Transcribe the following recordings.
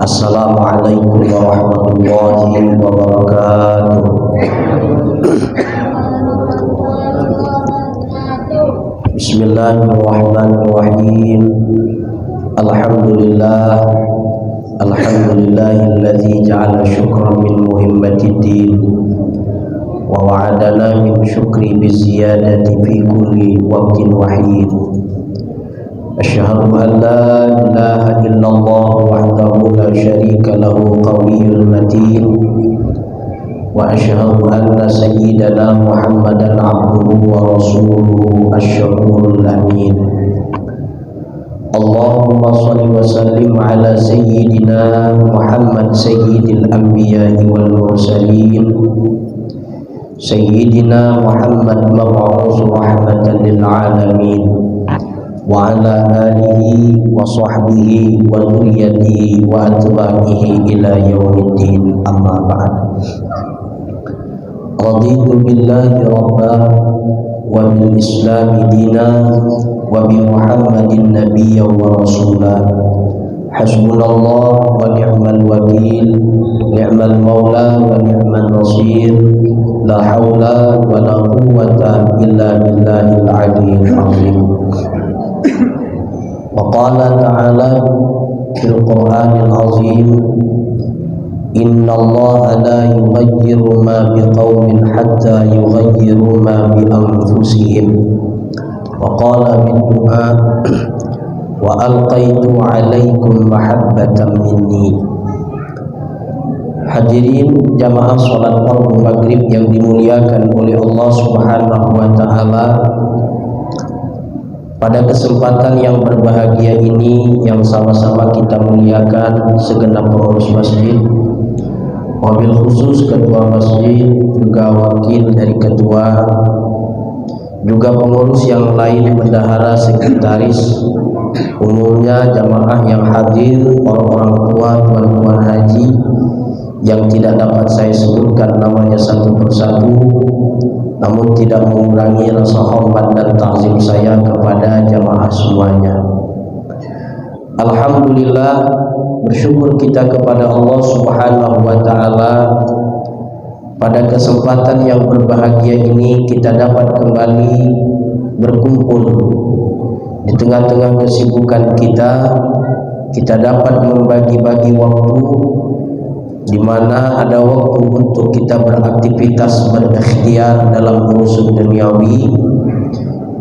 Assalamualaikum warahmatullahi wabarakatuh. Bismillahirrahmanirrahim. Alhamdulillahilladzi ja'ala syukran min muhimmatid din wa wa'adana min syukri biziyadati fi kulli waqtin wahid. Asyhadu an la ilaha illallah wahdahu la syarika lahu qawiyyul matin wa asyhadu anna sayyidana Muhammadan abduhu wa rasuluhu asy-syukurul amin. Allahumma shalli wa sallim ala sayyidina Muhammad sayyidil anbiya'i wal mursalin sayyidina Muhammad mab'uts rahmatan lil alamin wa ala alihi wa sahbihi wa dzurriyyatihi wa atba'ihi ila yaumiddin, amma ba'd. Raditu billahi rabba wa bil islami dina wa bi Muhammadin nabiyya wa rasula. Hasbunallah wa ni'mal wakil, ni'mal maula wa ni'mal nasir, la haula wa la quwwata illa billahil aliyyil azim. Wa qala ta'ala fil Qur'anil azim, innallaha la yughayyiru ma biqaumin hatta yughayyiru ma bi anfusihim. Wa qala bid du'a wa alqaitu 'alaikum mahabbatan minni. Hadirin jamaah salat fardu maghrib yang dimuliakan oleh Allah Subhanahu wa taala, pada kesempatan yang berbahagia ini yang sama-sama kita muliakan segenap pengurus masjid, wabil khusus ketua masjid, juga wakil dari ketua, juga pengurus yang lain, bendahara, sekretaris, umumnya jamaah yang hadir, orang-orang tua, tuan-tuan haji yang tidak dapat saya sebutkan namanya satu persatu, namun tidak mengurangi rasa hormat dan ta'zim saya kepada jamaah semuanya. Alhamdulillah, bersyukur kita kepada Allah Subhanahu wa taala, pada kesempatan yang berbahagia ini kita dapat kembali berkumpul di tengah-tengah kesibukan kita dapat membagi-bagi waktu, di mana ada waktu untuk kita beraktivitas, berikhtiar dalam urusan duniawi,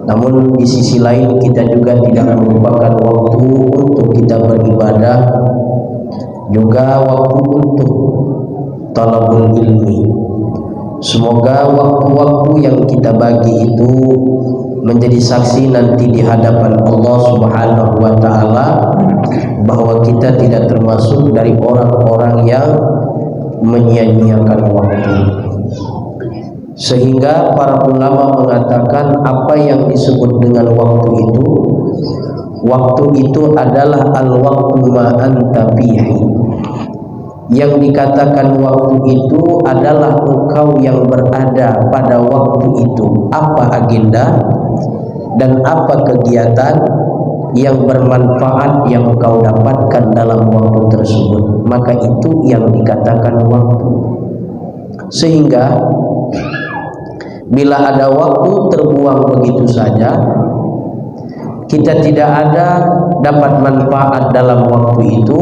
namun di sisi lain kita juga tidak melupakan waktu untuk kita beribadah, juga waktu untuk talabul ilmi. Semoga waktu-waktu yang kita bagi itu menjadi saksi nanti di hadapan Allah Subhanahu wa taala bahwa kita tidak termasuk dari orang-orang yang menyia-nyiakan waktu. Sehingga para ulama mengatakan apa yang disebut dengan waktu itu adalah al-waqtu ma anta fihi. Yang dikatakan waktu itu adalah engkau yang berada pada waktu itu, apa agenda dan apa kegiatan yang bermanfaat yang engkau dapatkan dalam waktu tersebut, maka itu yang dikatakan waktu. Sehingga bila ada waktu terbuang begitu saja, kita tidak ada dapat manfaat dalam waktu itu,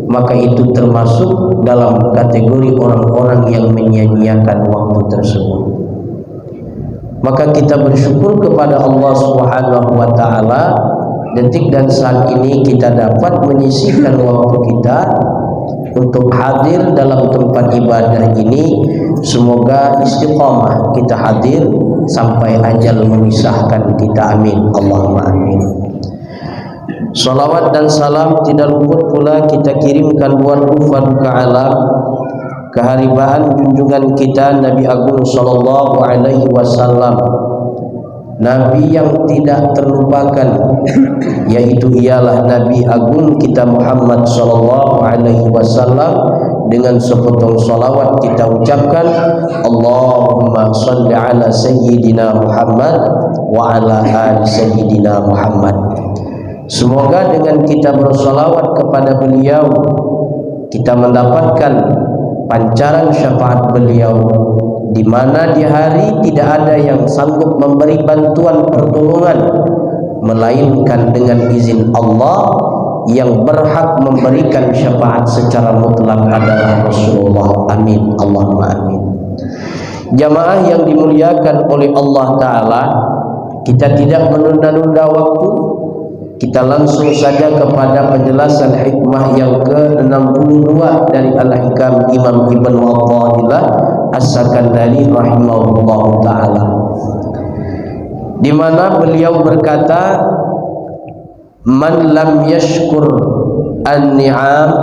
maka itu termasuk dalam kategori orang-orang yang menyia-nyiakan waktu tersebut. Maka kita bersyukur kepada Allah Subhanahu wa taala, detik dan saat ini kita dapat menyisihkan waktu kita untuk hadir dalam tempat ibadah ini. Semoga istiqamah kita hadir sampai ajal memisahkan kita, amin, Allahumma amin. Salawat dan salam tidak luput pula kita kirimkan buat dufa duka alam keharibaan junjungan kita Nabi Agung sallallahu alaihi wasallam, Nabi yang tidak terlupakan, yaitu ialah Nabi Agung kita Muhammad sallallahu alaihi wasallam. Dengan sepotong salawat kita ucapkan Allahumma salli ala sayyidina Muhammad wa ala ali sayyidina Muhammad. Semoga dengan kita bersalawat kepada beliau, kita mendapatkan pancaran syafaat beliau, di mana di hari tidak ada yang sanggup memberi bantuan pertolongan melainkan dengan izin Allah. Yang berhak memberikan syafaat secara mutlak adalah Rasulullah. Amin, Allahumma amin. Jamaah yang dimuliakan oleh Allah Ta'ala, kita tidak menunda-nunda waktu, kita langsung saja kepada penjelasan hikmah yang ke-62 dari Al-Hikam Imam Ibn Watta'illah As-Sakandari rahimahullah ta'ala, di mana beliau berkata, man lam yashkur an-ni'am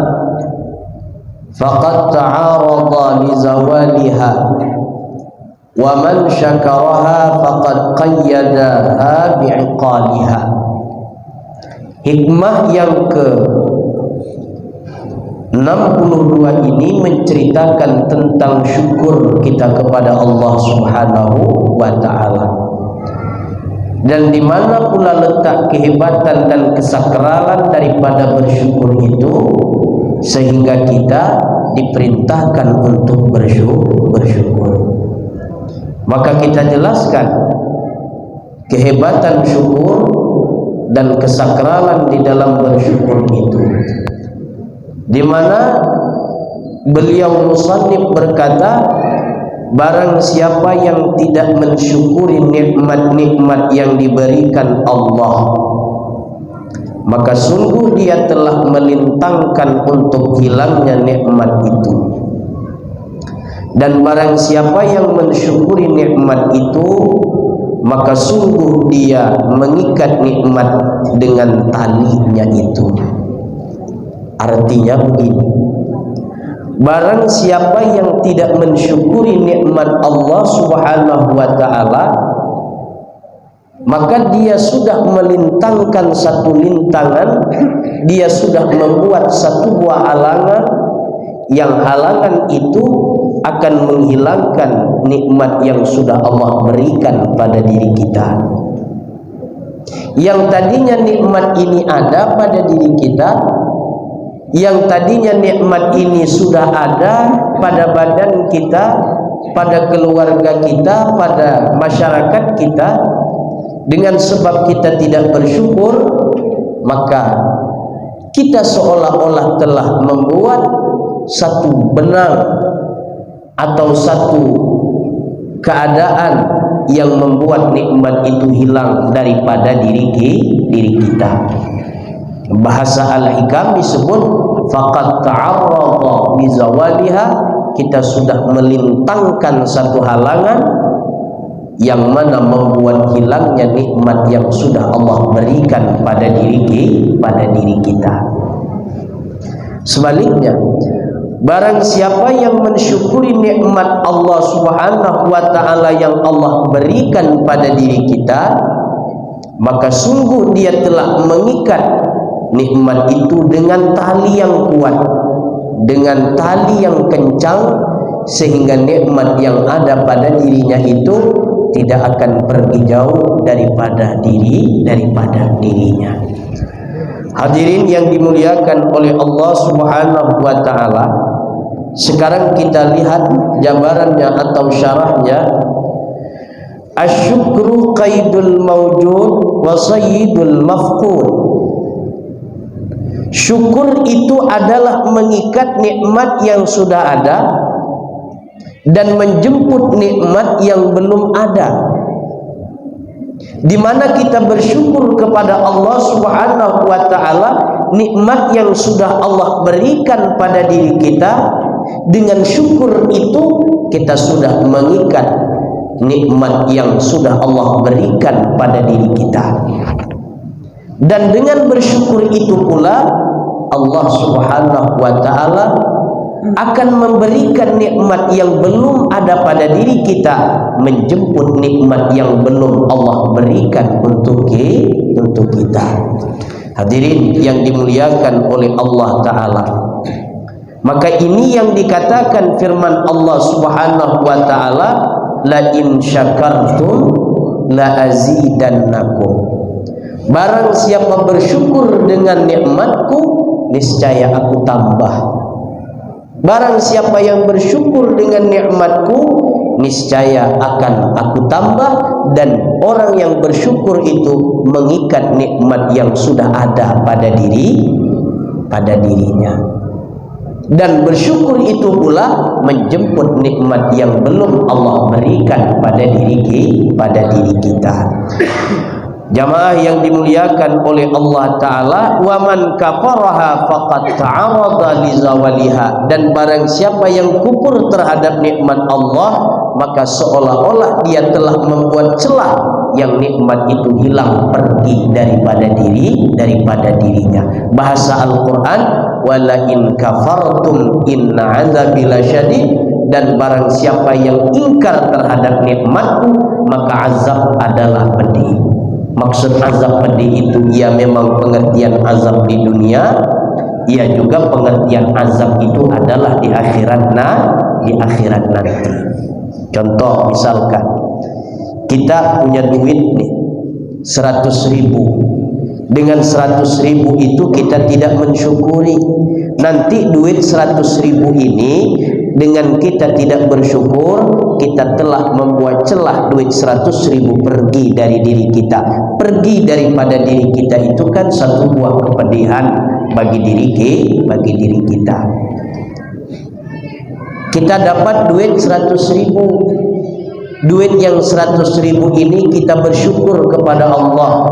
faqad ta'arada li zawaliha wa man syakaraha faqad qayyadaha bi'iqaliha. Hikmah yang ke-62 ini menceritakan tentang syukur kita kepada Allah Subhanahu wa ta'ala, dan di mana pula letak kehebatan dan kesakralan daripada bersyukur itu, sehingga kita diperintahkan untuk bersyukur. Maka kita jelaskan kehebatan syukur dan kesakralan di dalam bersyukur itu, di mana beliau musannif berkata, barang siapa yang tidak mensyukuri nikmat-nikmat yang diberikan Allah, maka sungguh dia telah melintangkan untuk hilangnya nikmat itu. Dan barang siapa yang mensyukuri nikmat itu, maka sungguh dia mengikat nikmat dengan talinya itu. Artinya begini, barang siapa yang tidak mensyukuri nikmat Allah Subhanahu wa ta'ala, maka dia sudah melintangkan satu lintangan, dia sudah membuat satu buah halangan, yang halangan itu akan menghilangkan nikmat yang sudah Allah berikan pada diri kita. Yang tadinya nikmat ini ada pada diri kita, yang tadinya nikmat ini sudah ada pada badan kita, pada keluarga kita, pada masyarakat kita, dengan sebab kita tidak bersyukur, maka kita seolah-olah telah membuat satu benang atau satu keadaan yang membuat nikmat itu hilang daripada diri kita. Bahasa Al-Hikam disebut faqad ta'arrada bi zawaliha, kita sudah melintangkan satu halangan yang mana membuat hilangnya nikmat yang sudah Allah berikan pada diri kita. Sebaliknya, barang siapa yang mensyukuri nikmat Allah Subhanahu wa ta'ala yang Allah berikan pada diri kita, maka sungguh dia telah mengikat nikmat itu dengan tali yang kuat, dengan tali yang kencang, sehingga nikmat yang ada pada dirinya itu tidak akan pergi jauh daripada dirinya. Hadirin yang dimuliakan oleh Allah Subhanahu wa ta'ala, sekarang kita lihat jabarannya atau syarahnya. Asyukru qaidul mawjud wa sayyidul mafqud. Syukur itu adalah mengikat nikmat yang sudah ada dan menjemput nikmat yang belum ada. Di mana kita bersyukur kepada Allah Subhanahu wa ta'ala nikmat yang sudah Allah berikan pada diri kita. Dengan syukur itu kita sudah mengikat nikmat yang sudah Allah berikan pada diri kita. Dan dengan bersyukur itu pula Allah Subhanahu wa ta'ala akan memberikan nikmat yang belum ada pada diri kita, menjemput nikmat yang belum Allah berikan untuk kita. Hadirin yang dimuliakan oleh Allah ta'ala, maka ini yang dikatakan firman Allah Subhanahu wa ta'ala, la in syakartum la azidannakum. Barang siapa bersyukur dengan nikmatku, niscaya aku tambah. Barang siapa yang bersyukur dengan nikmatku, niscaya akan aku tambah. Dan orang yang bersyukur itu mengikat nikmat yang sudah ada pada dirinya. Dan bersyukur itu pula menjemput nikmat yang belum Allah berikan pada diri kita. Jamaah yang dimuliakan oleh Allah Ta'ala, wa man kafaraha faqad ta'arada li zawaliha. Dan barang siapa yang kufur terhadap nikmat Allah, maka seolah-olah dia telah membuat celah yang nikmat itu hilang pergi daripada dirinya. Bahasa Al-Quran, wala in kafartum inna azabi lasyadid. Dan barang siapa yang ingkar terhadap nikmatku, maka azab adalah pedih. Maksud azab pedih itu ia memang pengertian azab di dunia, ia juga pengertian azab itu adalah di akhirat nanti. Contoh misalkan kita punya duit nih 100.000. Dengan 100.000 itu kita tidak mensyukuri. Nanti duit 100.000 ini dengan kita tidak bersyukur, kita telah membuat celah duit 100.000 pergi dari diri kita. Pergi daripada diri kita itu kan satu buah kepedihan bagi diri kita. Kita dapat duit 100.000. Duit yang 100.000 ini kita bersyukur kepada Allah.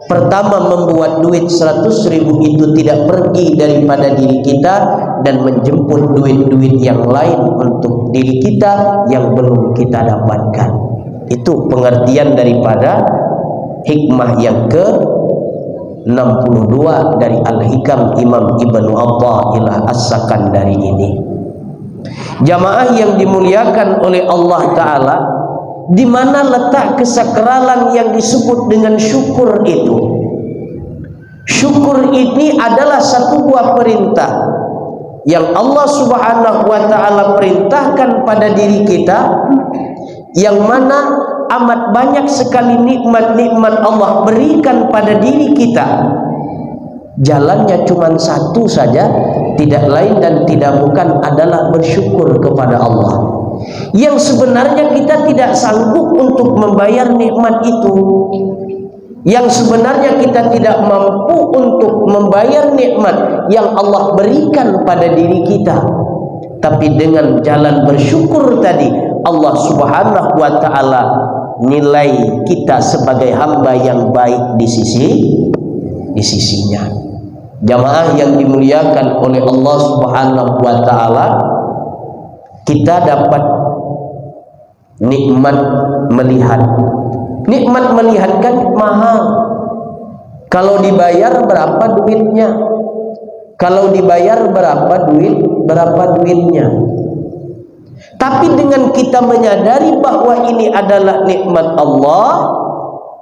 Pertama, membuat duit 100.000 itu tidak pergi daripada diri kita dan menjemput duit-duit yang lain untuk diri kita yang belum kita dapatkan. Itu pengertian daripada hikmah yang ke-62 dari Al-Hikam Imam Ibnu Athaillah As-Sakandari ini. Jamaah yang dimuliakan oleh Allah Ta'ala, di mana letak kesakralan yang disebut dengan syukur itu? Syukur ini adalah satu buah perintah yang Allah Subhanahu wa Ta'ala perintahkan pada diri kita, yang mana amat banyak sekali nikmat-nikmat Allah berikan pada diri kita. Jalannya cuma satu saja, tidak lain dan tidak bukan adalah bersyukur kepada Allah. Yang sebenarnya kita tidak sanggup untuk membayar nikmat itu. Yang sebenarnya kita tidak mampu untuk membayar nikmat yang Allah berikan pada diri kita. Tapi dengan jalan bersyukur tadi, Allah Subhanahu wa Ta'ala nilai kita sebagai hamba yang baik di sisinya. Jamaah yang dimuliakan oleh Allah Subhanahu wa Ta'ala, kita dapat nikmat melihat. Nikmat melihat kan mahal. Kalau dibayar berapa duitnya? Kalau dibayar berapa duitnya? Tapi dengan kita menyadari bahwa ini adalah nikmat Allah,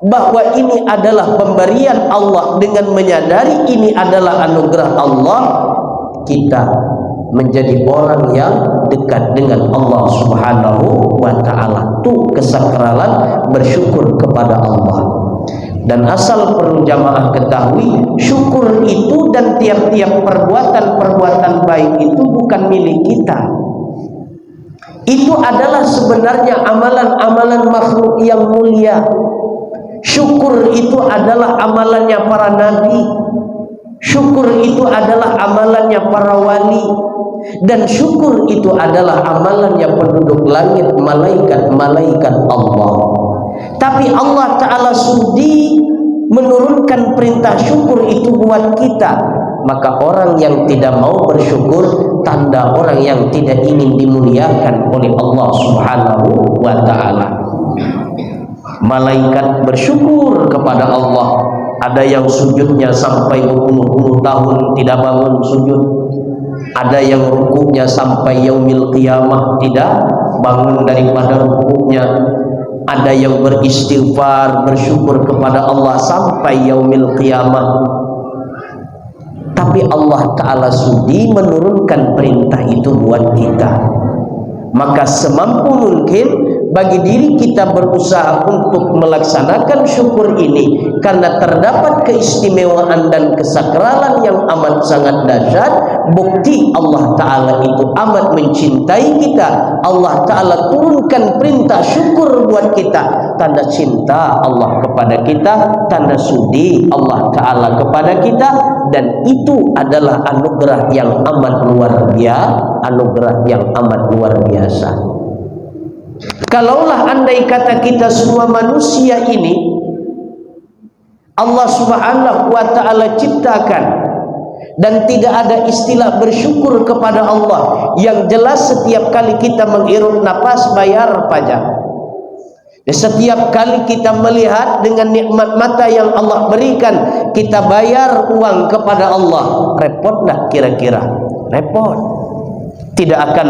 bahwa ini adalah pemberian Allah, dengan menyadari ini adalah anugerah Allah, kita menjadi orang yang dekat dengan Allah Subhanahu wa Ta'ala. Itu kesakralan bersyukur kepada Allah. Dan asal perlu jamaah ketahui, syukur itu dan tiap-tiap perbuatan-perbuatan baik itu bukan milik kita. Itu adalah sebenarnya amalan-amalan makhluk yang mulia. Syukur itu adalah amalannya para nabi. Syukur itu adalah amalannya para wali. Dan syukur itu adalah amalannya penduduk langit, malaikat-malaikat Allah. Tapi Allah Ta'ala sudi menurunkan perintah syukur itu buat kita. Maka orang yang tidak mau bersyukur, tanda orang yang tidak ingin dimuliakan oleh Allah Subhanahu wa Ta'ala. Malaikat bersyukur kepada Allah. Ada yang sujudnya sampai berpuluh-puluh tahun tidak bangun sujud. Ada yang rukuknya sampai yaumil qiyamah tidak bangun daripada rukuknya. Ada yang beristighfar, bersyukur kepada Allah sampai yaumil qiyamah. Tapi Allah Ta'ala sudi menurunkan perintah itu buat kita. Maka semampu mungkin bagi diri kita berusaha untuk melaksanakan syukur ini, karena terdapat keistimewaan dan kesakralan yang amat sangat dahsyat. Bukti Allah Ta'ala itu amat mencintai kita. Allah Ta'ala turunkan perintah syukur buat kita, tanda cinta Allah kepada kita, tanda sudi Allah Ta'ala kepada kita. Dan itu adalah anugerah yang amat luar biasa, anugerah yang amat luar biasa. Kalaulah andai kata kita semua manusia ini Allah Subhanahu wa Ta'ala ciptakan dan tidak ada istilah bersyukur kepada Allah, yang jelas setiap kali kita menghirup napas bayar pajak, setiap kali kita melihat dengan nikmat mata yang Allah berikan kita bayar uang kepada Allah, repot tak kira-kira? Repot, tidak akan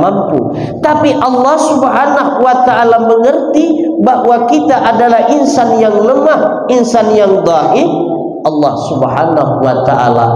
mampu. Tapi Allah Subhanahu wa Ta'ala mengerti bahwa kita adalah insan yang lemah, insan yang dhaif. Allah Subhanahu wa Ta'ala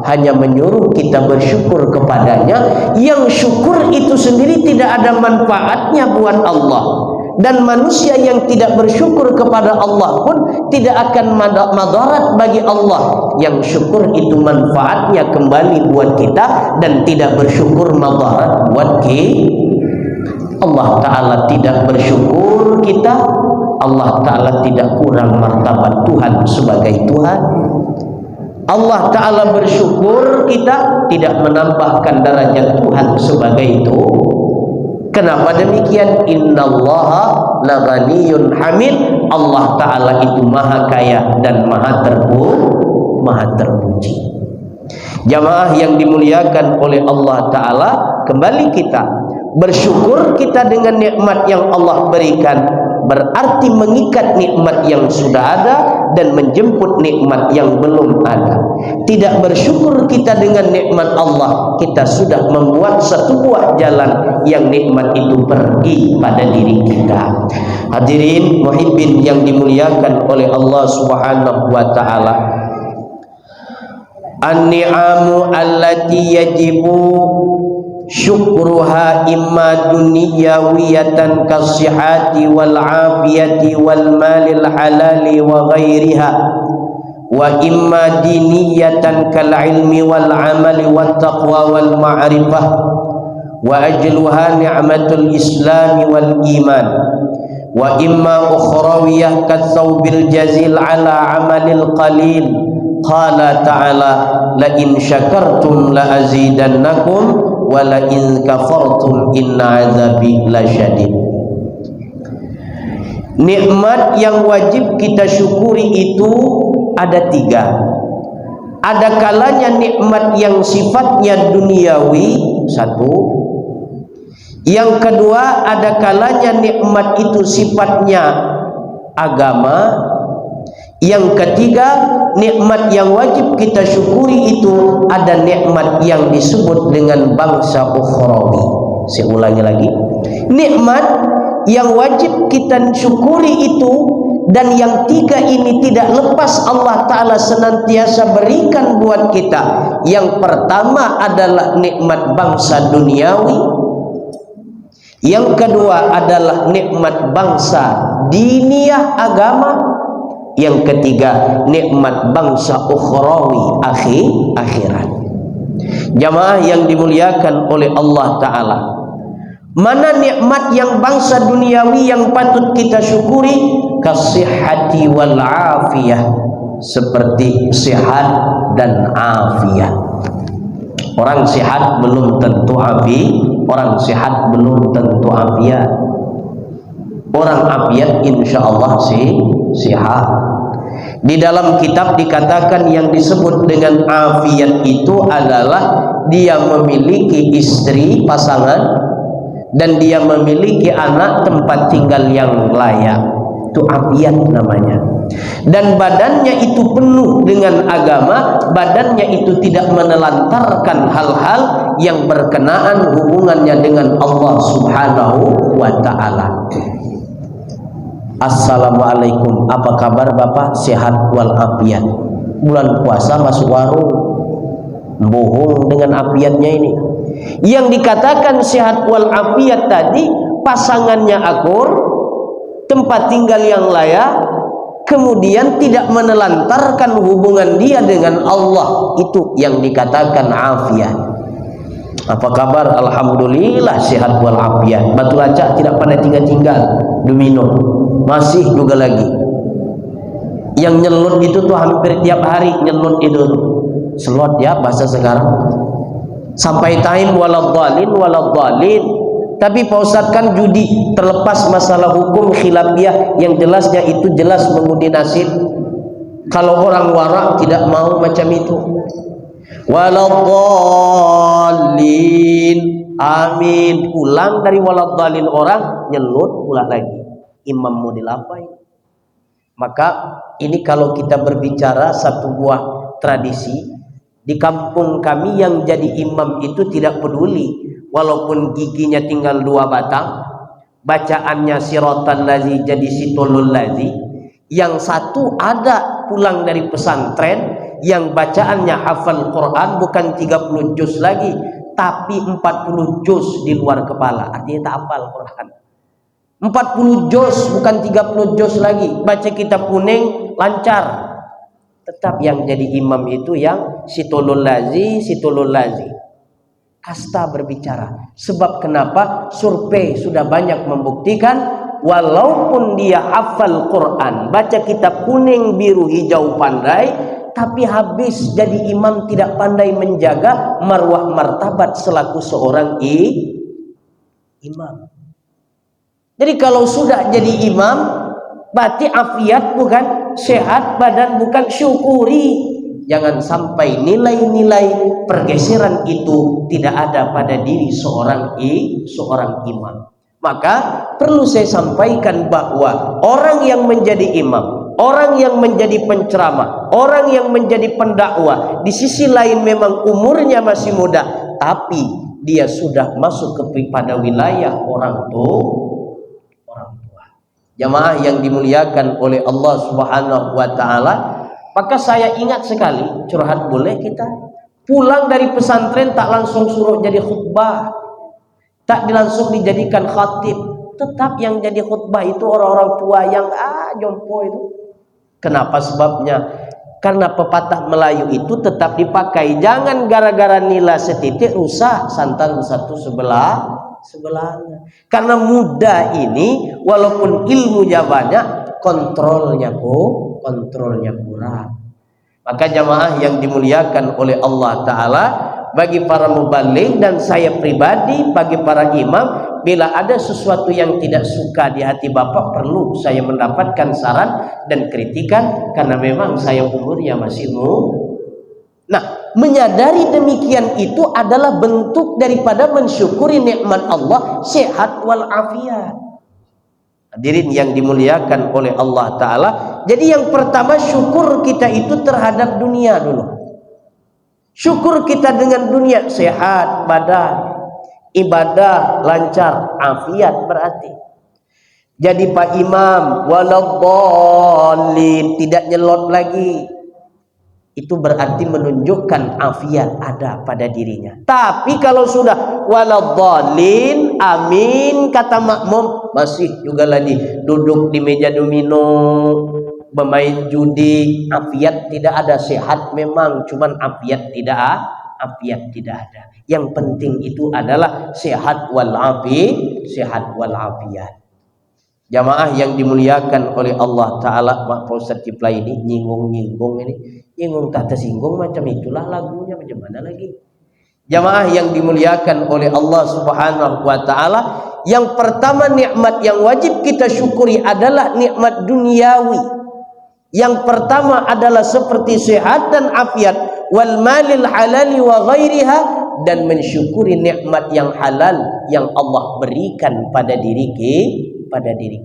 hanya menyuruh kita bersyukur kepadanya, yang syukur itu sendiri tidak ada manfaatnya buat Allah. Dan manusia yang tidak bersyukur kepada Allah pun tidak akan madarat bagi Allah. Yang syukur itu manfaatnya kembali buat kita, dan tidak bersyukur madarat buat kita. Allah Ta'ala tidak bersyukur kita, Allah Ta'ala tidak kurang martabat Tuhan sebagai Tuhan. Allah Ta'ala bersyukur kita, tidak menambahkan derajat Tuhan sebagai itu. Kenapa demikian? Innallaha laghaniyun hamid. Allah Ta'ala itu maha kaya dan maha terpuji. Jamaah yang dimuliakan oleh Allah Ta'ala, kembali kita bersyukur kita dengan nikmat yang Allah berikan, berarti mengikat nikmat yang sudah ada dan menjemput nikmat yang belum ada. Tidak bersyukur kita dengan nikmat Allah, kita sudah membuat satu buah jalan yang nikmat itu pergi pada diri kita. Hadirin muhibbin yang dimuliakan oleh Allah Subhanahu wa Ta'ala, an-ni'amu allati yajibu syukruha imma dunyawiyatan kasihati wal afiyati wal malil halali wa ghairiha, wa imma diniyatan kal ilmi wal amali wat taqwa wal ma'rifah, wa ajluha ni'matul islami wal iman, wa imma ukhrawiyah katsawbil jazil ala amalil qalil. Qala ta'ala la in syakartum la azidannakum wa la in kafartum inna azabi lasyadid. Nikmat yang wajib kita syukuri itu ada tiga. Ada kalanya nikmat yang sifatnya duniawi, satu. Yang kedua, ada kalanya nikmat itu sifatnya agama. Yang ketiga, nikmat yang wajib kita syukuri itu ada nikmat yang disebut dengan bangsa ukhrawi. Saya ulangi lagi. Nikmat yang wajib kita syukuri itu, dan yang tiga ini tidak lepas Allah Ta'ala senantiasa berikan buat kita. Yang pertama adalah nikmat bangsa duniawi. Yang kedua adalah nikmat bangsa diniyah agama. Yang ketiga nikmat bangsa ukhrawi akhirat. Jamaah yang dimuliakan oleh Allah Ta'ala, mana nikmat yang bangsa duniawi yang patut kita syukuri? Kasihati wal afiyah, seperti sehat dan afiat. Orang sehat belum tentu orang sehat belum tentu afiat. Orang afiat insya Allah sehat. Di dalam kitab dikatakan yang disebut dengan afiat itu adalah dia memiliki istri, pasangan, dan dia memiliki anak, tempat tinggal yang layak. Itu afiat namanya. Dan badannya itu penuh dengan agama, badannya itu tidak menelantarkan hal-hal yang berkenaan hubungannya dengan Allah Subhanahu wa Ta'ala. Assalamualaikum, apa kabar Bapak? Sehat walafiat. Bulan puasa masuk warung, bohong dengan afiatnya ini. Yang dikatakan sehat walafiat tadi pasangannya akur, tempat tinggal yang layak, kemudian tidak menelantarkan hubungan dia dengan Allah, itu yang dikatakan afiat. Apa kabar? Alhamdulillah sehat walafiat. Batu acak tidak pada tinggal-tinggal, domino masih juga lagi. Yang nyelut itu tuh hampir tiap hari nyelut itu tuh. Selot ya bahasa sekarang. Sampai time waladhdallin. Tapi Pak Ustadz kan judi, terlepas masalah hukum khilafiyah, yang jelasnya itu jelas mengundi nasib. Kalau orang warak tidak mau macam itu. Waladhdallin, amin. Pulang dari waladhdallin orang nyelut pula lagi. Imam model apa ini? Maka ini kalau kita berbicara satu buah tradisi di kampung kami, yang jadi imam itu tidak peduli walaupun giginya tinggal 2 batang, bacaannya siratan lazi jadi situlul lazi. Yang satu ada pulang dari pesantren yang bacaannya hafal Quran, bukan 30 juz lagi, tapi 40 juz di luar kepala, artinya tak hafal Quran. 40 juz bukan 30 juz lagi, baca kitab kuning lancar. Tetap yang jadi imam itu yang situlul lazi. Kasta berbicara. Sebab kenapa? Survei sudah banyak membuktikan, walaupun dia hafal Quran, baca kitab kuning, biru, hijau, pandai, tapi habis jadi imam tidak pandai menjaga marwah martabat selaku seorang imam. Jadi kalau sudah jadi imam, berarti afiat bukan, sehat badan bukan, syukuri. Jangan sampai nilai-nilai pergeseran itu tidak ada pada diri seorang imam. Maka perlu saya sampaikan bahwa orang yang menjadi imam, orang yang menjadi penceramah, orang yang menjadi pendakwah, di sisi lain memang umurnya masih muda, tapi dia sudah masuk kepada wilayah orang tua. Jamaah yang dimuliakan oleh Allah Subhanahu wa taala, maka saya ingat sekali, curhat boleh kita, pulang dari pesantren tak langsung suruh jadi khutbah, tak langsung dijadikan khatib. Tetap yang jadi khutbah itu orang-orang tua yang jompo itu. Kenapa sebabnya? Karena pepatah Melayu itu tetap dipakai. Jangan gara-gara nila setitik rusak santan satu sebelahnya. Karena muda ini walaupun ilmunya banyak, kontrolnya kurang. Maka jamaah yang dimuliakan oleh Allah Ta'ala, bagi para mubaligh dan saya pribadi, bagi para imam, bila ada sesuatu yang tidak suka di hati bapak, perlu saya mendapatkan saran dan kritikan, karena memang saya umurnya masih muda. Nah, menyadari demikian itu adalah bentuk daripada mensyukuri nikmat Allah, sehat walafiat. Hadirin yang dimuliakan oleh Allah Ta'ala, jadi yang pertama syukur kita itu terhadap dunia dulu. Syukur kita dengan dunia, sehat badan, ibadah lancar, afiat berarti. Jadi Pak Imam, waladhdallin, tidak nyelot lagi. Itu berarti menunjukkan afiat ada pada dirinya. Tapi kalau sudah waladhdallin, amin, kata makmum, masih juga lagi duduk di meja domino, bermain judi, afiat tidak ada. Sehat memang, cuman afiat tidak ada. Yang penting itu adalah sehat walafiat. Jamaah yang dimuliakan oleh Allah Ta'ala, Pak Ustadz Kiplay ini nyinggung tak tersinggung, macam itulah lagunya, macam mana lagi. Jamaah yang dimuliakan oleh Allah Subhanahu wa Ta'ala, yang pertama nikmat yang wajib kita syukuri adalah nikmat duniawi. Yang pertama adalah seperti sehat dan afiat, wal malil halali wa ghairiha, dan mensyukuri nikmat yang halal yang Allah berikan pada diri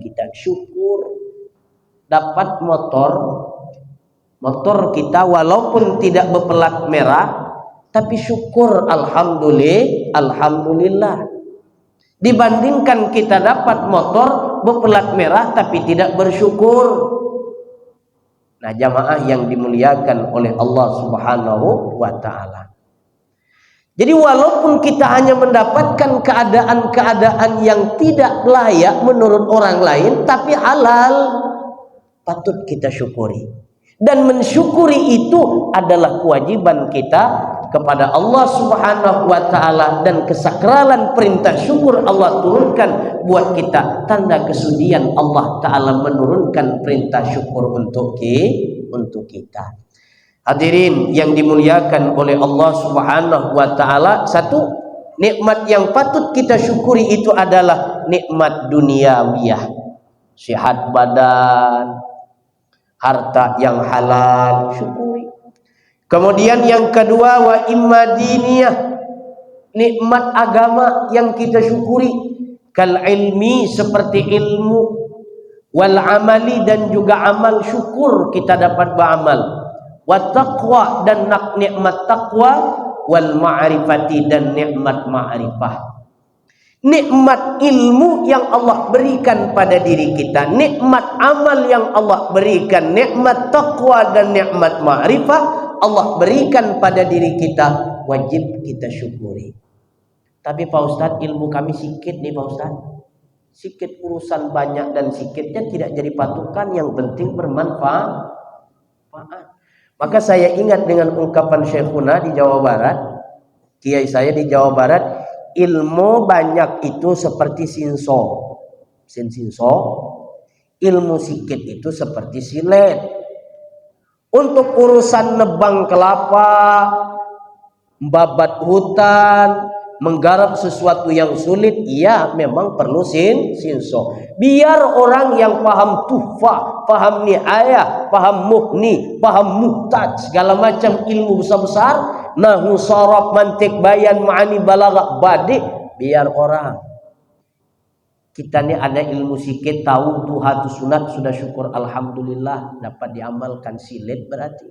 kita. Syukur dapat motor kita walaupun tidak berpelat merah, tapi syukur alhamdulillah. Dibandingkan kita dapat motor berpelat merah tapi tidak bersyukur. Nah, jamaah yang dimuliakan oleh Allah Subhanahu wa Ta'ala, Jadi walaupun kita hanya mendapatkan keadaan-keadaan yang tidak layak menurut orang lain, tapi halal, patut kita syukuri. Dan mensyukuri itu adalah kewajiban kita kepada Allah Subhanahu wa ta'ala, dan kesakralan perintah syukur Allah turunkan buat kita, tanda kesudian Allah ta'ala menurunkan perintah syukur untuk kita. Hadirin yang dimuliakan oleh Allah Subhanahu wa ta'ala, satu nikmat yang patut kita syukuri itu adalah nikmat duniawiyah, sehat badan, harta yang halal, syukuri. Kemudian yang kedua, wa imma diniyah, nikmat agama yang kita syukuri, kal ilmi, seperti ilmu, wal amali, dan juga amal, syukur kita dapat beramal, wa taqwa, dan nikmat taqwa, wal ma'rifati, dan nikmat ma'rifah. Nikmat ilmu yang Allah berikan pada diri kita, nikmat amal yang Allah berikan, nikmat taqwa dan nikmat ma'rifah Allah berikan pada diri kita, wajib kita syukuri. Tapi Pak Ustadz, ilmu kami sikit nih Pak Ustadz, sikit, urusan banyak dan sikitnya tidak jadi patokan, yang penting bermanfaat. Maka saya ingat dengan ungkapan Syekhuna di Jawa Barat, kiai saya di Jawa Barat, ilmu banyak itu seperti sinso, ilmu sikit itu seperti silet. Untuk urusan nebang kelapa, membabat hutan, menggarap sesuatu yang sulit, ya memang perlu sinso. Biar orang yang paham tuhfah, paham ni'ayah, paham muhni, paham muhtaj, segala macam ilmu besar-besar, nahwu, sharaf, mantik, bayan, ma'ani, balaghah, badi', biar orang. Kita ini ada ilmu sikit, tahu duha tu sunat, sudah syukur alhamdulillah, dapat diamalkan. Silet berarti.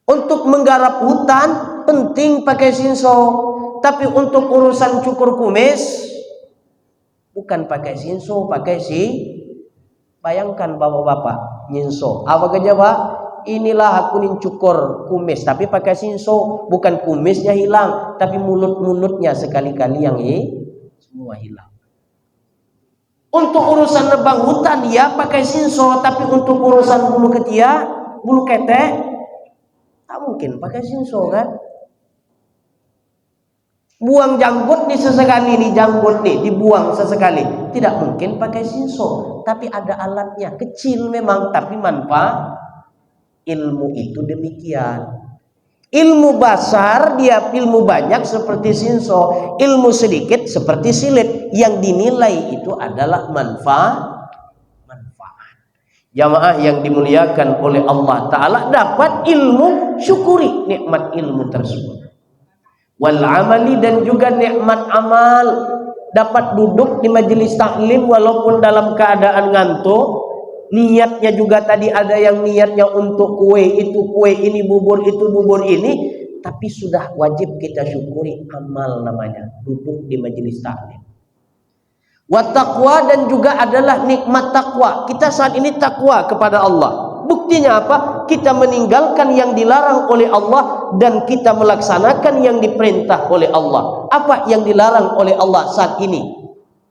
Untuk menggarap hutan penting pakai sinso, tapi untuk urusan cukur kumis bukan pakai sinso, pakai bayangkan bapak-bapak nyinso, apa kerja Pak? Inilah aku nih cukur kumis, tapi pakai sinso, bukan kumisnya hilang, tapi mulut-mulutnya sekali-kali yang semua hilang. Untuk urusan nebang hutan ya pakai sinso, tapi untuk urusan bulu ketiak, bulu ketek, tak mungkin pakai sinso kan? Buang janggut nih sesekali, nih janggut nih dibuang sesekali, tidak mungkin pakai sinso, tapi ada alatnya, kecil memang, tapi manfaat. Ilmu itu demikian. Ilmu besar dia, ilmu banyak seperti sinso, ilmu sedikit seperti silet, yang dinilai itu adalah manfaat. Jamaah yang dimuliakan oleh Allah Ta'ala, dapat ilmu, syukuri nikmat ilmu tersebut. Wal amali, dan juga nikmat amal, dapat duduk di majelis taklim walaupun dalam keadaan ngantuk. Niatnya juga tadi ada yang niatnya untuk kue itu, kue ini, bubur itu, bubur ini, tapi sudah wajib kita syukuri, amal namanya, duduk di majelis taklim. Wa taqwa, dan juga adalah nikmat takwa. Kita saat ini takwa kepada Allah. Buktinya apa? Kita meninggalkan yang dilarang oleh Allah dan kita melaksanakan yang diperintah oleh Allah. Apa yang dilarang oleh Allah saat ini?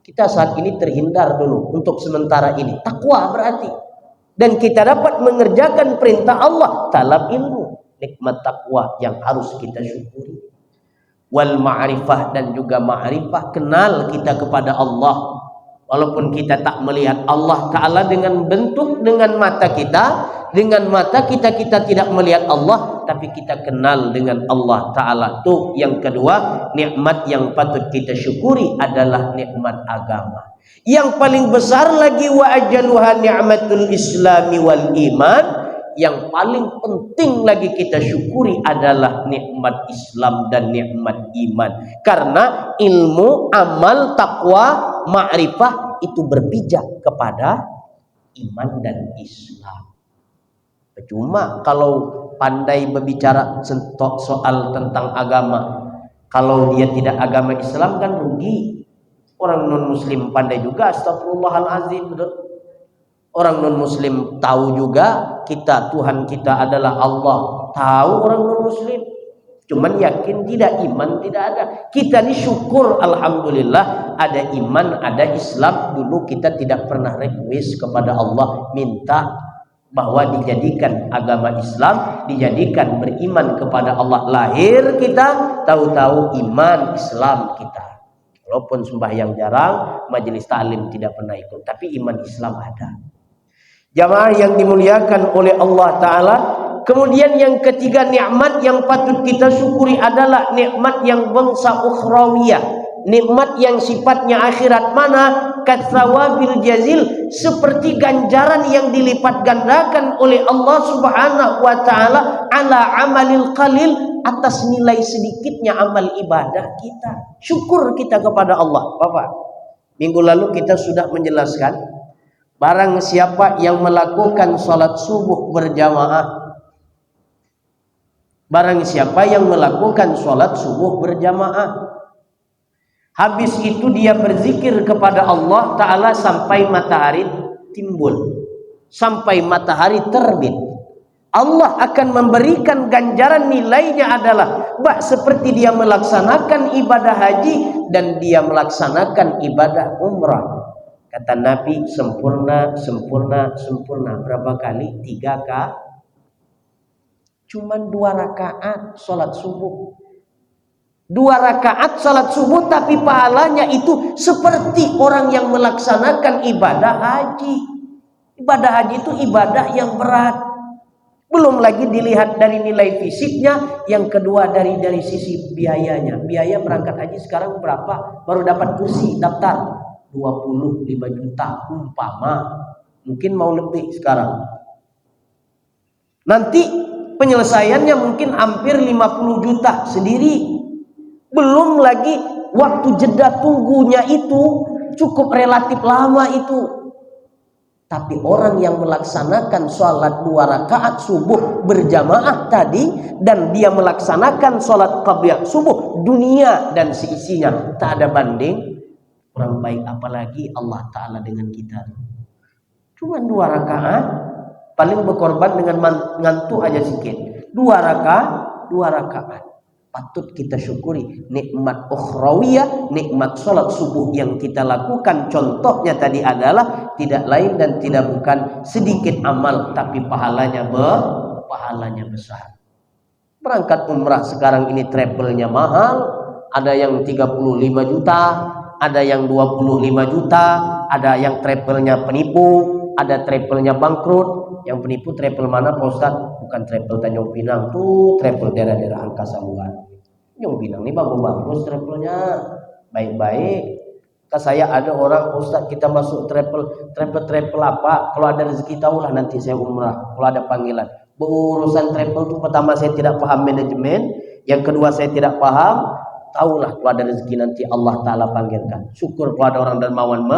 Kita saat ini terhindar dulu untuk sementara ini. Takwa berarti. Dan kita dapat mengerjakan perintah Allah, talab ilmu. Nikmat takwa yang harus kita syukuri. Wal ma'rifah, dan juga ma'rifah, kenal kita kepada Allah. Walaupun kita tak melihat Allah Ta'ala dengan bentuk, dengan mata kita, kita tidak melihat Allah, tapi kita kenal dengan Allah Ta'ala. Tuh yang kedua, nikmat yang patut kita syukuri adalah nikmat agama. Yang paling besar lagi, wa ajaluha ni'matul islami wal iman. Yang paling penting lagi kita syukuri adalah nikmat Islam dan nikmat iman. Karena ilmu, amal, takwa, ma'rifah itu berpijak kepada iman dan Islam. Cuma kalau pandai berbicara soal tentang agama, kalau dia tidak agama Islam kan rugi. Orang non muslim pandai juga, astagfirullahalazim, betul. Orang non muslim tahu juga kita, Tuhan kita adalah Allah, tahu orang non muslim. Cuman yakin tidak, iman tidak ada. Kita ini syukur alhamdulillah ada iman, ada Islam. Dulu kita tidak pernah request kepada Allah minta bahwa dijadikan agama Islam, dijadikan beriman kepada Allah. Lahir kita tahu-tahu iman Islam kita. Walaupun sembahyang jarang, majelis ta'lim tidak pernah ikut, tapi iman Islam ada. Jamaah yang dimuliakan oleh Allah Ta'ala. Kemudian yang ketiga, nikmat yang patut kita syukuri adalah nikmat yang bangsa ukhrawiyah, nikmat yang sifatnya akhirat. Mana? Katsawabil jazil, seperti ganjaran yang dilipat gandakan oleh Allah Subhanahu wa taala ala amalil qalil, atas nilai sedikitnya amal ibadah kita. Syukur kita kepada Allah. Bapak, minggu lalu kita sudah menjelaskan, barang siapa yang melakukan salat subuh berjamaah, barang siapa yang melakukan sholat subuh berjamaah, habis itu dia berzikir kepada Allah Ta'ala sampai matahari timbul, sampai matahari terbit, Allah akan memberikan ganjaran, nilainya adalah seperti dia melaksanakan ibadah haji dan dia melaksanakan ibadah umrah. Kata Nabi, sempurna, sempurna, sempurna. Berapa kali? 3 kali. Cuman 2 rakaat sholat subuh. 2 rakaat sholat subuh, tapi pahalanya itu seperti orang yang melaksanakan ibadah haji. Ibadah haji itu ibadah yang berat. Belum lagi dilihat dari nilai fisiknya. Yang kedua dari sisi biayanya. Biaya berangkat haji sekarang berapa? Baru dapat kursi daftar 25 juta umpama. Mungkin mau lebih sekarang. Nanti penyelesaiannya mungkin hampir 50 juta sendiri. Belum lagi waktu jeda tunggunya itu cukup relatif lama itu. Tapi orang yang melaksanakan sholat 2 rakaat subuh berjamaah tadi, dan dia melaksanakan sholat qabliyah subuh, dunia dan seisinya tak ada banding. Kurang baik apalagi Allah Ta'ala dengan kita. Cuma 2 rakaat, paling berkorban dengan ngantuk aja sedikit. 2 rakaat. Patut kita syukuri nikmat ukhrawiyah, nikmat sholat subuh yang kita lakukan. Contohnya tadi adalah tidak lain dan tidak bukan sedikit amal, tapi pahalanya besar. Berangkat umrah sekarang ini travelnya mahal. Ada yang 35 juta, ada yang 25 juta, ada yang travelnya penipu, ada travelnya bangkrut. Yang penipu travel mana Pak Ustaz? Bukan travel Tanjung Pinang, tuh travel daerah-daerah angkasa luar. Tanjung Pinang ini bagus-bagus travelnya, baik-baik. Kata saya ada orang, Ustaz kita masuk travel apa? Kalau ada rezeki tahulah nanti saya umrah. Kalau ada panggilan. Berurusan travel itu pertama saya tidak paham manajemen, yang kedua saya tidak paham. Tahulah kalau ada rezeki nanti Allah Ta'ala panggilkan. Syukur kalau ada orang dermawan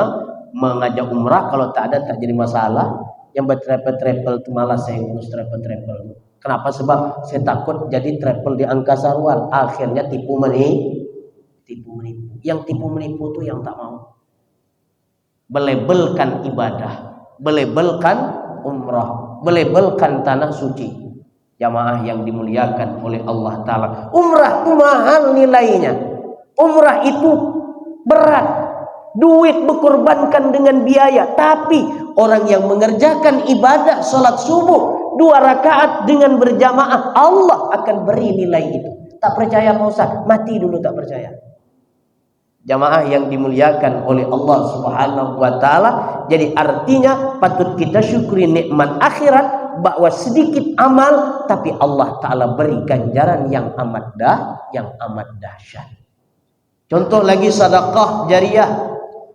mengajak umrah, kalau tak ada tak jadi masalah. Yang bertravel itu malah saya urus travel. Kenapa? Sebab saya takut jadi travel di angkasa luar, akhirnya tipu menipu. Yang tipu menipu itu yang tak mau belabelkan ibadah, belabelkan umrah, belabelkan tanah suci. Jamaah yang dimuliakan oleh Allah Ta'ala, umrah itu mahal nilainya, umrah itu berat, duit berkorbankan dengan biaya. Tapi orang yang mengerjakan ibadah sholat subuh 2 rakaat dengan berjamaah, Allah akan beri nilai itu. Tak percaya Pak Ustaz? Mati dulu tak percaya. Jamaah yang dimuliakan oleh Allah Subhanahu wa Ta'ala. Jadi artinya patut kita syukuri nikmat akhirat, bahwa sedikit amal tapi Allah Ta'ala beri ganjaran yang amat dahsyat. Contoh lagi sedekah jariyah.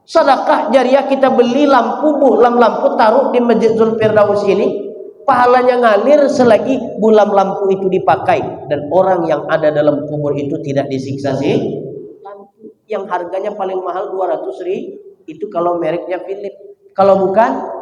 Sedekah jariyah, kita beli lampu, bohlam lampu taruh di Masjid Zulfirdaus ini, pahalanya ngalir selagi bohlam lampu itu dipakai dan orang yang ada dalam kubur itu tidak disiksa sih. Lampu yang harganya paling mahal 200.000 itu kalau mereknya Philips. Kalau bukan,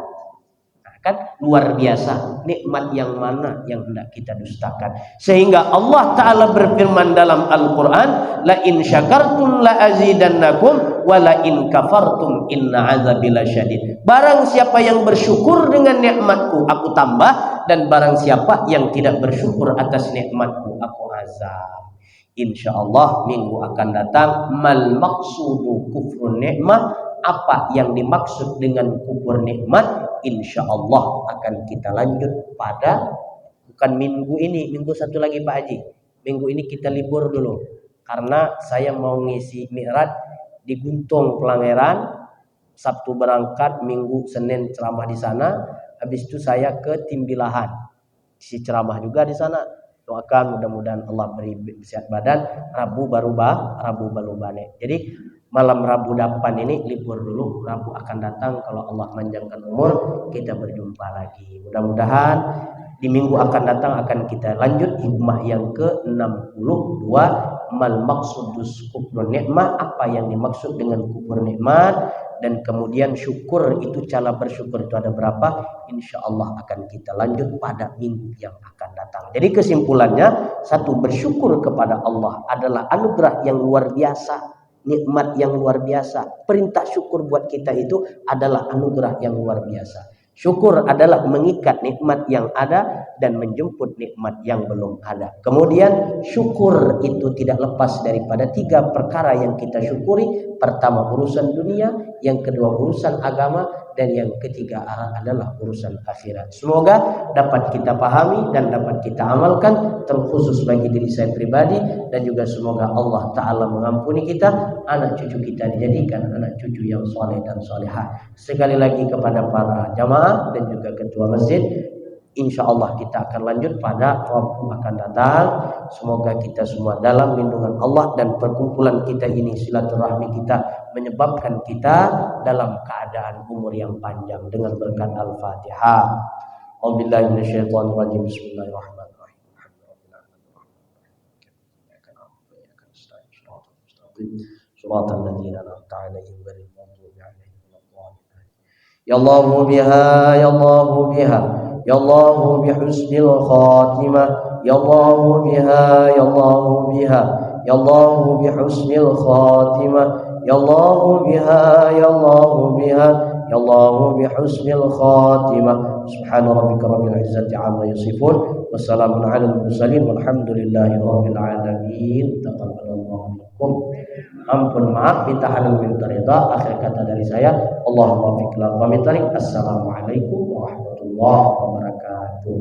kan luar biasa. Nikmat yang mana yang hendak kita dustakan? Sehingga Allah Ta'ala berfirman dalam Al-Quran, la in syakartum la azidannakum wa la in kafartum inna azabi lasyadid. Barang siapa yang bersyukur dengan nikmatku, aku tambah, dan barang siapa yang tidak bersyukur atas nikmatku, aku azab. Insyaallah minggu akan datang mal maqsudu kufrun nikmah, apa yang dimaksud dengan kufur nikmat, insyaallah akan kita lanjut pada bukan minggu ini, minggu satu lagi Pak Haji. Minggu ini kita libur dulu karena saya mau ngisi mi'raj di Guntung Pelanggeran. Sabtu berangkat, Minggu Senin ceramah di sana, habis itu saya ke Timbilahan, isi ceramah juga di sana. Doakan mudah-mudahan Allah beri sehat badan. Rabu baru balik. Jadi malam Rabu depan ini libur dulu. Rabu akan datang kalau Allah manjangkan umur, kita berjumpa lagi. Mudah-mudahan di minggu akan datang akan kita lanjut hikmah yang ke-62, mal maksudus kufur nikmat, apa yang dimaksud dengan kufur nikmat, dan kemudian syukur itu, cara bersyukur itu ada berapa, insyaallah akan kita lanjut pada minggu yang akan datang. Jadi kesimpulannya, satu, bersyukur kepada Allah adalah anugerah yang luar biasa, nikmat yang luar biasa. Perintah syukur buat kita itu adalah anugerah yang luar biasa. Syukur adalah mengikat nikmat yang ada dan menjemput nikmat yang belum ada. Kemudian syukur itu tidak lepas daripada 3 perkara yang kita syukuri. Pertama urusan dunia, yang kedua urusan agama, dan yang ketiga adalah urusan akhirat. Semoga dapat kita pahami dan dapat kita amalkan, terkhusus bagi diri saya pribadi, dan juga semoga Allah Ta'ala mengampuni kita, anak cucu kita dijadikan anak cucu yang soleh dan solehah. Sekali lagi kepada para jamaah dan juga ketua masjid, insyaallah kita akan lanjut pada Rabu akan datang. Semoga kita semua dalam lindungan Allah, dan perkumpulan kita ini, silaturahmi kita menyebabkan kita dalam keadaan umur yang panjang dengan berkat Al-Fatihah. A'udzubillahi minasyaitonir rajim. Bismillahirrahmanirrahim. Shiratal ladzina an'amta 'alaihim ghairil maghdubi 'alaihim waladdallin. Ya Allahu biha, ya Allahu biha, ya Allahu bihusnil khatimah, ya Allahu biha, ya Allahu biha, ya Allahu bihusnil khatimah, ya Allahu biha, ya Allahu biha, ya Allahu bihusnil khatimah. Subhana rabbika rabbil izzati amma yasifun, wassalamun 'alal mursalin, walhamdulillahi rabbil alamin. Taqabbalallahu minkum. Ampun, maaf, minta halal minta ridha. Akhir kata dari saya, Allahumma fiqh wa mintarik. Assalamualaikum warahmatullahi wabarakatuh.